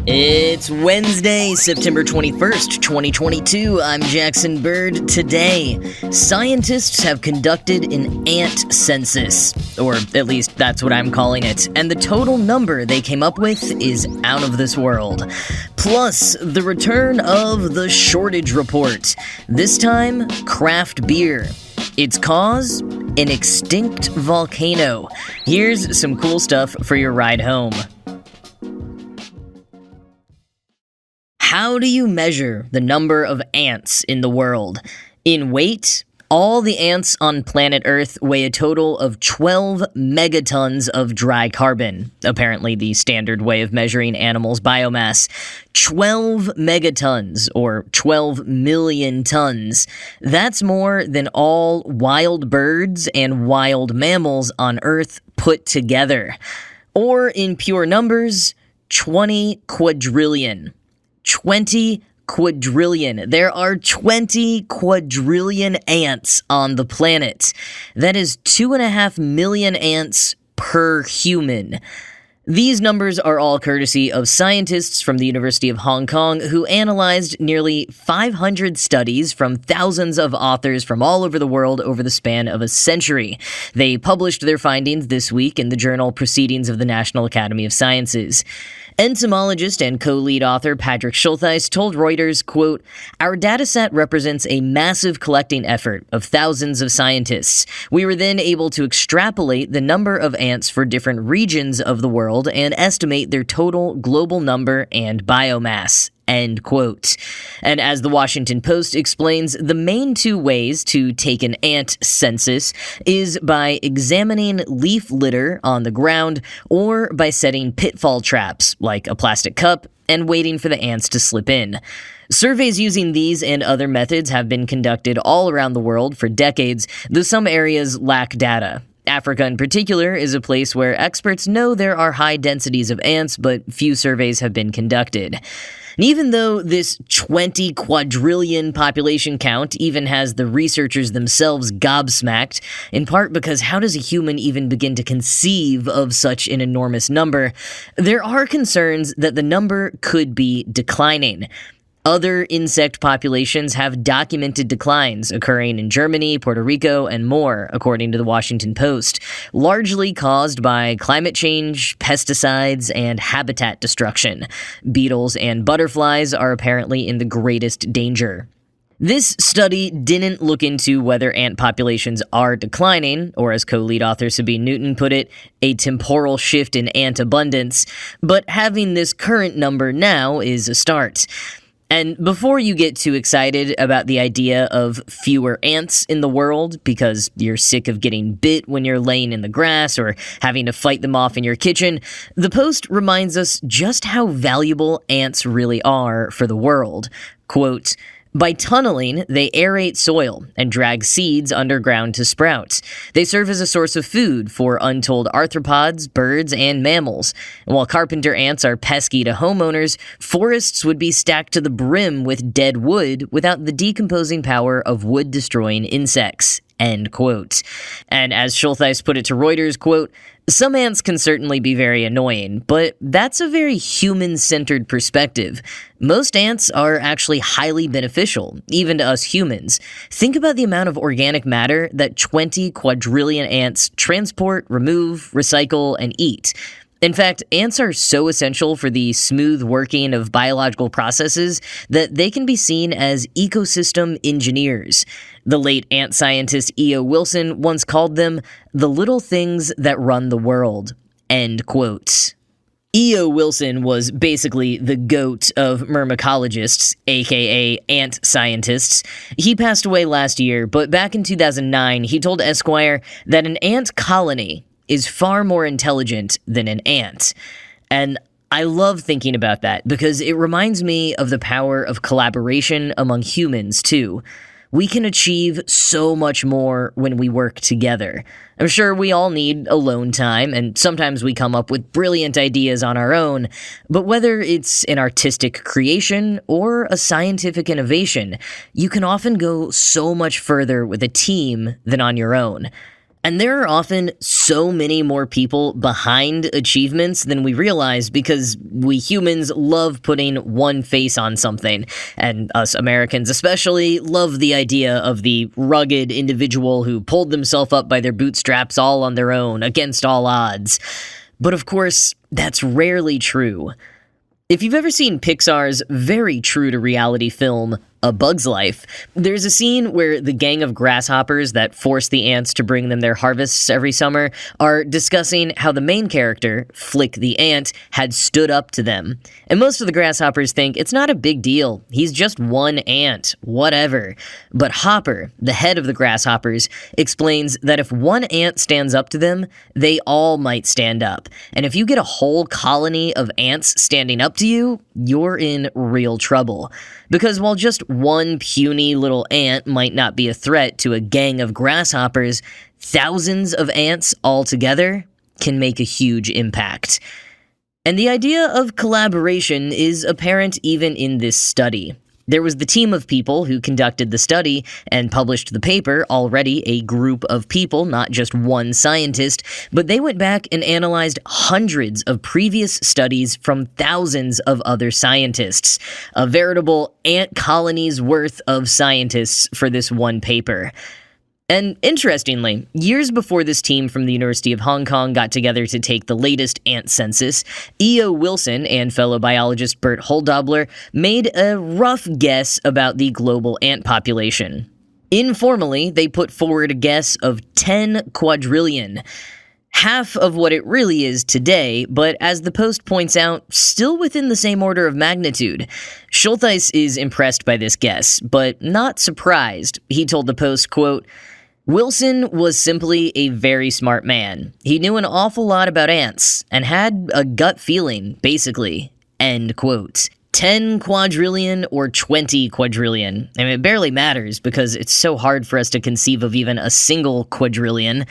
It's Wednesday, September 21st, 2022. I'm Jackson Bird. Today, scientists have conducted an ant census, or at least that's what I'm calling it, and the total number they came up with is out of this world. Plus, the return of the shortage report. This time, craft beer. Its cause? An extinct volcano. Here's some cool stuff for your ride home. How do you measure the number of ants in the world? In weight, all the ants on planet Earth weigh a total of 12 megatons of dry carbon, apparently the standard way of measuring animals' biomass. 12 megatons, or 12 million tons. That's more than all wild birds and wild mammals on Earth put together. Or in pure numbers, 20 quadrillion. 20 quadrillion. There are 20 quadrillion ants on the planet. That is 2.5 million ants per human. These numbers are all courtesy of scientists from the University of Hong Kong who analyzed nearly 500 studies from thousands of authors from all over the world over the span of a century. They published their findings this week in the journal Proceedings of the National Academy of Sciences. Entomologist and co-lead author Patrick Schultheis told Reuters, quote, "Our dataset represents a massive collecting effort of thousands of scientists. We were then able to extrapolate the number of ants for different regions of the world and estimate their total global number and biomass." End quote. And as the Washington Post explains, the main two ways to take an ant census is by examining leaf litter on the ground or by setting pitfall traps, like a plastic cup, and waiting for the ants to slip in. Surveys using these and other methods have been conducted all around the world for decades, though some areas lack data. Africa in particular is a place where experts know there are high densities of ants, but few surveys have been conducted. And even though this 20 quadrillion population count even has the researchers themselves gobsmacked, in part because how does a human even begin to conceive of such an enormous number, there are concerns that the number could be declining. Other insect populations have documented declines occurring in Germany, Puerto Rico, and more, according to the Washington Post, largely caused by climate change, pesticides, and habitat destruction. Beetles and butterflies are apparently in the greatest danger. This study didn't look into whether ant populations are declining, or as co-lead author Sabine Newton put it, a temporal shift in ant abundance, but having this current number now is a start. And before you get too excited about the idea of fewer ants in the world because you're sick of getting bit when you're laying in the grass or having to fight them off in your kitchen, the Post reminds us just how valuable ants really are for the world. Quote, "By tunneling, they aerate soil and drag seeds underground to sprout. They serve as a source of food for untold arthropods, birds, and mammals. And while carpenter ants are pesky to homeowners, forests would be stacked to the brim with dead wood without the decomposing power of wood-destroying insects." End quote. And as Schultheis put it to Reuters, quote, "Some ants can certainly be very annoying, but that's a very human-centered perspective. Most ants are actually highly beneficial, even to us humans. Think about the amount of organic matter that 20 quadrillion ants transport, remove, recycle, and eat. In fact, ants are so essential for the smooth working of biological processes that they can be seen as ecosystem engineers. The late ant scientist E.O. Wilson once called them the little things that run the world." End quote. E.O. Wilson was basically the GOAT of myrmecologists, aka ant scientists. He passed away last year, but back in 2009, he told Esquire that an ant colony is far more intelligent than an ant. And I love thinking about that because it reminds me of the power of collaboration among humans, too. We can achieve so much more when we work together. I'm sure we all need alone time, and sometimes we come up with brilliant ideas on our own, but whether it's an artistic creation or a scientific innovation, you can often go so much further with a team than on your own. And there are often so many more people behind achievements than we realize because we humans love putting one face on something. And us Americans especially love the idea of the rugged individual who pulled themselves up by their bootstraps all on their own, against all odds. But of course, that's rarely true. If you've ever seen Pixar's very true-to-reality film, A Bug's Life, there's a scene where the gang of grasshoppers that force the ants to bring them their harvests every summer are discussing how the main character, Flick the Ant, had stood up to them. And most of the grasshoppers think it's not a big deal, he's just one ant, whatever. But Hopper, the head of the grasshoppers, explains that if one ant stands up to them, they all might stand up. And if you get a whole colony of ants standing up to you, you're in real trouble. Because while just one puny little ant might not be a threat to a gang of grasshoppers, thousands of ants all together can make a huge impact. And the idea of collaboration is apparent even in this study. There was the team of people who conducted the study and published the paper, already a group of people, not just one scientist, but they went back and analyzed hundreds of previous studies from thousands of other scientists. A veritable ant colony's worth of scientists for this one paper. And interestingly, years before this team from the University of Hong Kong got together to take the latest ant census, E.O. Wilson and fellow biologist Bert Holdobler made a rough guess about the global ant population. Informally, they put forward a guess of 10 quadrillion. Half of what it really is today, but as the Post points out, still within the same order of magnitude. Schultheis is impressed by this guess, but not surprised. He told the Post, quote, "Wilson was simply a very smart man. He knew an awful lot about ants, and had a gut feeling, basically." End quote. 10 quadrillion or 20 quadrillion. I mean, it barely matters because it's so hard for us to conceive of even a single quadrillion.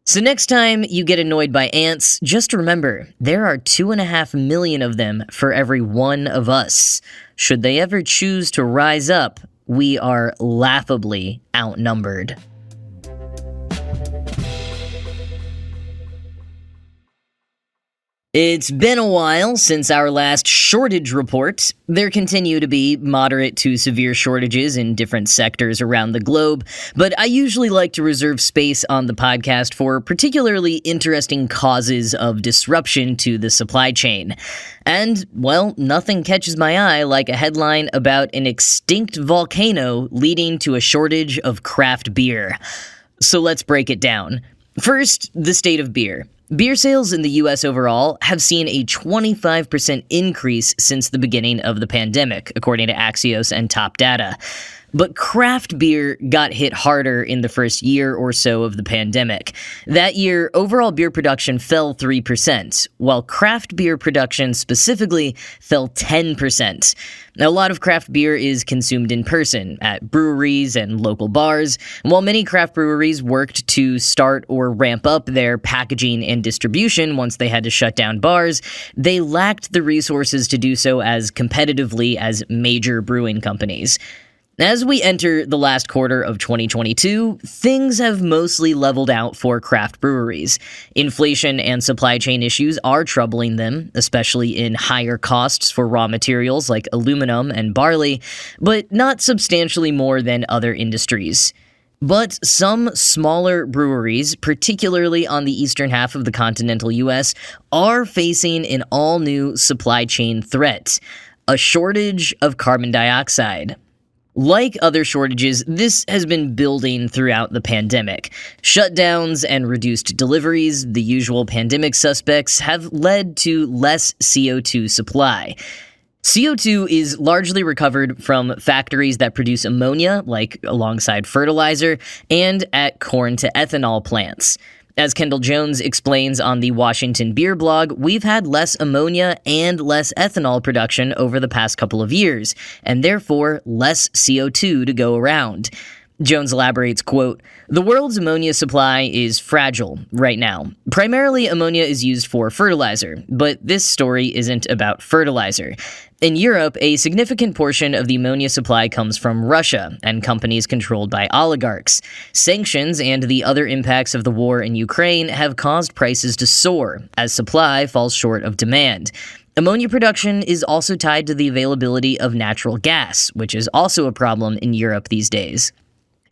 So next time you get annoyed by ants, just remember, there are 2.5 million of them for every one of us. Should they ever choose to rise up, we are laughably outnumbered. It's been a while since our last shortage report. There continue to be moderate to severe shortages in different sectors around the globe, but I usually like to reserve space on the podcast for particularly interesting causes of disruption to the supply chain. And, well, nothing catches my eye like a headline about an extinct volcano leading to a shortage of craft beer. So let's break it down. First, the state of beer. Beer sales in the US overall have seen a 25% increase since the beginning of the pandemic, according to Axios and Top Data. But craft beer got hit harder in the first year or so of the pandemic. That year, overall beer production fell 3%, while craft beer production specifically fell 10%. Now, a lot of craft beer is consumed in person, at breweries and local bars, and while many craft breweries worked to start or ramp up their packaging and distribution once they had to shut down bars, they lacked the resources to do so as competitively as major brewing companies. As we enter the last quarter of 2022, things have mostly leveled out for craft breweries. Inflation and supply chain issues are troubling them, especially in higher costs for raw materials like aluminum and barley, but not substantially more than other industries. But some smaller breweries, particularly on the eastern half of the continental US, are facing an all-new supply chain threat: a shortage of carbon dioxide. Like other shortages, this has been building throughout the pandemic. Shutdowns and reduced deliveries, the usual pandemic suspects, have led to less CO2 supply. CO2 is largely recovered from factories that produce ammonia, like alongside fertilizer, and at corn-to-ethanol plants. As Kendall Jones explains on the Washington Beer blog, we've had less ammonia and less ethanol production over the past couple of years, and therefore less CO2 to go around. Jones elaborates, quote, "The world's ammonia supply is fragile right now. Primarily, ammonia is used for fertilizer, but this story isn't about fertilizer. In Europe, a significant portion of the ammonia supply comes from Russia and companies controlled by oligarchs. Sanctions and the other impacts of the war in Ukraine have caused prices to soar as supply falls short of demand. Ammonia production is also tied to the availability of natural gas, which is also a problem in Europe these days."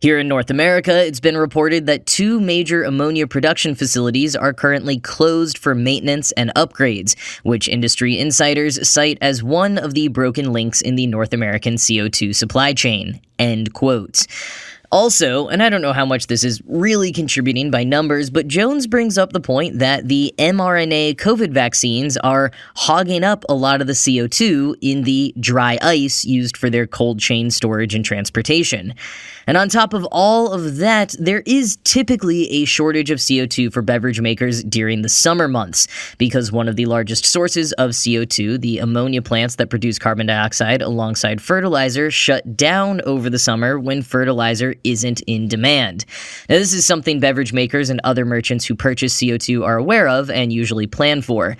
Here in North America, it's been reported that 2 major ammonia production facilities are currently closed for maintenance and upgrades, which industry insiders cite as one of the broken links in the North American CO2 supply chain. End quote. Also, and I don't know how much this is really contributing by numbers, but Jones brings up the point that the mRNA COVID vaccines are hogging up a lot of the CO2 in the dry ice used for their cold chain storage and transportation. And on top of all of that, there is typically a shortage of CO2 for beverage makers during the summer months, because one of the largest sources of CO2, the ammonia plants that produce carbon dioxide alongside fertilizer, shut down over the summer when fertilizer isn't in demand. Now, this is something beverage makers and other merchants who purchase CO2 are aware of and usually plan for.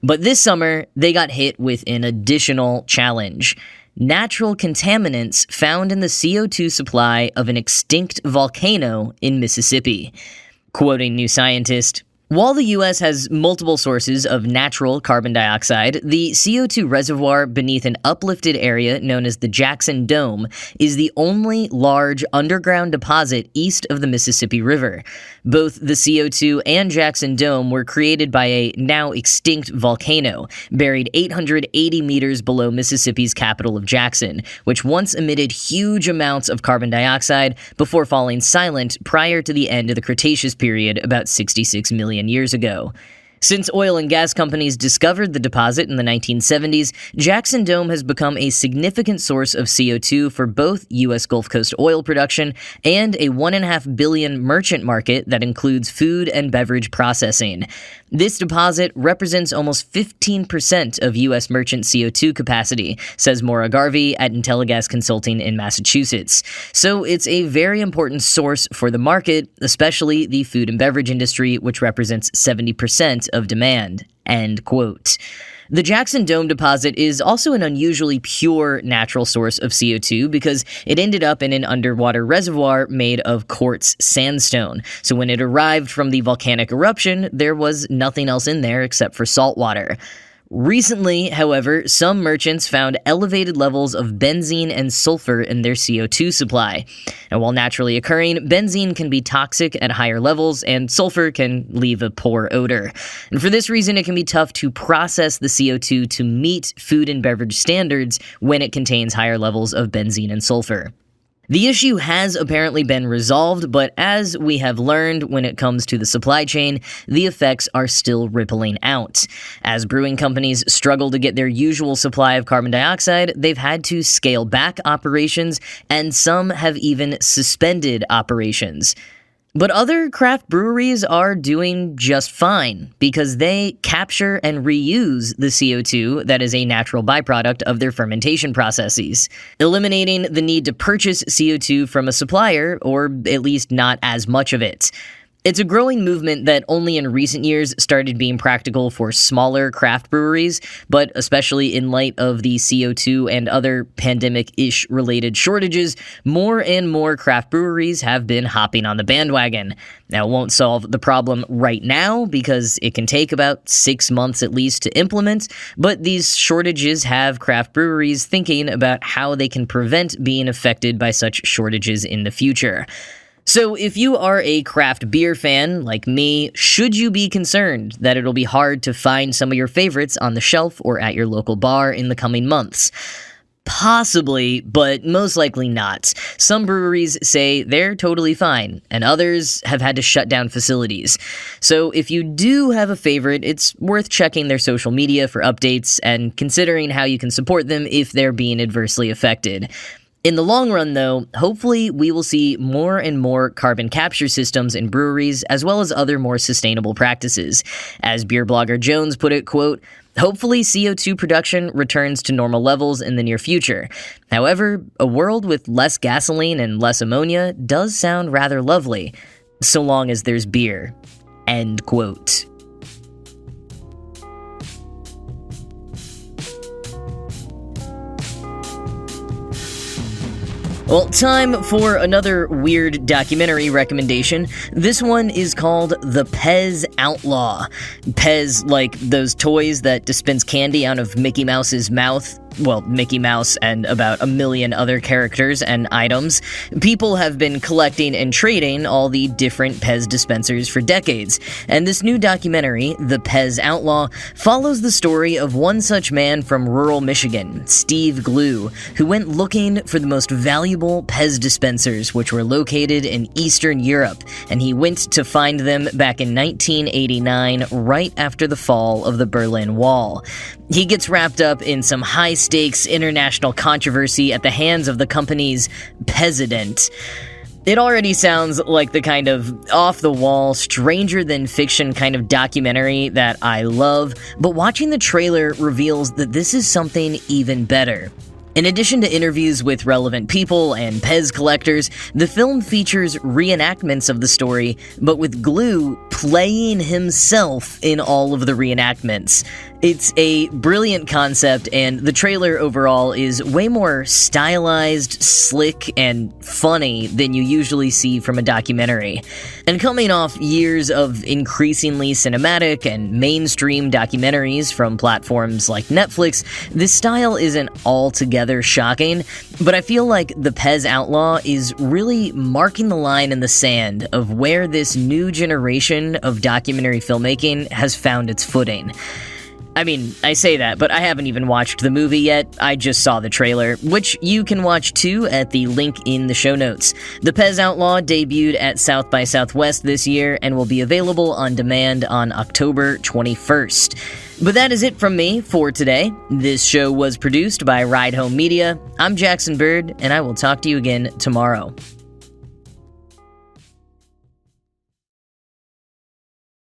But this summer, they got hit with an additional challenge: natural contaminants found in the CO2 supply of an extinct volcano in Mississippi. Quoting New Scientist, "While the U.S. has multiple sources of natural carbon dioxide, the CO2 reservoir beneath an uplifted area known as the Jackson Dome is the only large underground deposit east of the Mississippi River. Both the CO2 and Jackson Dome were created by a now extinct volcano, buried 880 meters below Mississippi's capital of Jackson, which once emitted huge amounts of carbon dioxide before falling silent prior to the end of the Cretaceous period about 66 million years ago. Since oil and gas companies discovered the deposit in the 1970s, Jackson Dome has become a significant source of CO2 for both U.S. Gulf Coast oil production and a $1.5 billion merchant market that includes food and beverage processing. This deposit represents almost 15% of U.S. merchant CO2 capacity, says Maura Garvey at Intelligas Consulting in Massachusetts. So it's a very important source for the market, especially the food and beverage industry, which represents 70% of demand." End quote. The Jackson Dome deposit is also an unusually pure natural source of CO2 because it ended up in an underwater reservoir made of quartz sandstone. So when it arrived from the volcanic eruption, there was nothing else in there except for salt water. Recently, however, some merchants found elevated levels of benzene and sulfur in their CO2 supply. And while naturally occurring, benzene can be toxic at higher levels, and sulfur can leave a poor odor. And for this reason, it can be tough to process the CO2 to meet food and beverage standards when it contains higher levels of benzene and sulfur. The issue has apparently been resolved, but as we have learned when it comes to the supply chain, the effects are still rippling out. As brewing companies struggle to get their usual supply of carbon dioxide, they've had to scale back operations, and some have even suspended operations. But other craft breweries are doing just fine because they capture and reuse the CO2 that is a natural byproduct of their fermentation processes, eliminating the need to purchase CO2 from a supplier, or at least not as much of it. It's a growing movement that only in recent years started being practical for smaller craft breweries, but especially in light of the CO2 and other pandemic-ish related shortages, more and more craft breweries have been hopping on the bandwagon. Now, it won't solve the problem right now because it can take about 6 months at least to implement, but these shortages have craft breweries thinking about how they can prevent being affected by such shortages in the future. So if you are a craft beer fan like me, should you be concerned that it'll be hard to find some of your favorites on the shelf or at your local bar in the coming months? Possibly, but most likely not. Some breweries say they're totally fine, and others have had to shut down facilities. So if you do have a favorite, it's worth checking their social media for updates and considering how you can support them if they're being adversely affected. In the long run, though, hopefully we will see more and more carbon capture systems in breweries, as well as other more sustainable practices. As beer blogger Jones put it, quote, "Hopefully CO2 production returns to normal levels in the near future. However, a world with less gasoline and less ammonia does sound rather lovely, so long as there's beer." End quote. Well, time for another weird documentary recommendation. This one is called The Pez Outlaw. Pez, like those toys that dispense candy out of Mickey Mouse's mouth. Well, Mickey Mouse and about a million other characters and items. People have been collecting and trading all the different Pez dispensers for decades, and this new documentary, The Pez Outlaw, follows the story of one such man from rural Michigan, Steve Glue, who went looking for the most valuable Pez dispensers, which were located in Eastern Europe, and he went to find them back in 1989, right after the fall of the Berlin Wall. He gets wrapped up in some high-stakes international controversy at the hands of the company's president. It already sounds like the kind of off-the-wall, stranger-than-fiction kind of documentary that I love, but watching the trailer reveals that this is something even better. In addition to interviews with relevant people and Pez collectors, the film features reenactments of the story, but with Glue playing himself in all of the reenactments. It's a brilliant concept, and the trailer overall is way more stylized, slick, and funny than you usually see from a documentary. And coming off years of increasingly cinematic and mainstream documentaries from platforms like Netflix, this style isn't altogether shocking, but I feel like The Pez Outlaw is really marking the line in the sand of where this new generation of documentary filmmaking has found its footing. I mean, I say that, but I haven't even watched the movie yet. I just saw the trailer, which you can watch too at the link in the show notes. The Pez Outlaw debuted at South by Southwest this year and will be available on demand on October 21st. But that is it from me for today. This show was produced by Ride Home Media. I'm Jackson Bird, and I will talk to you again tomorrow.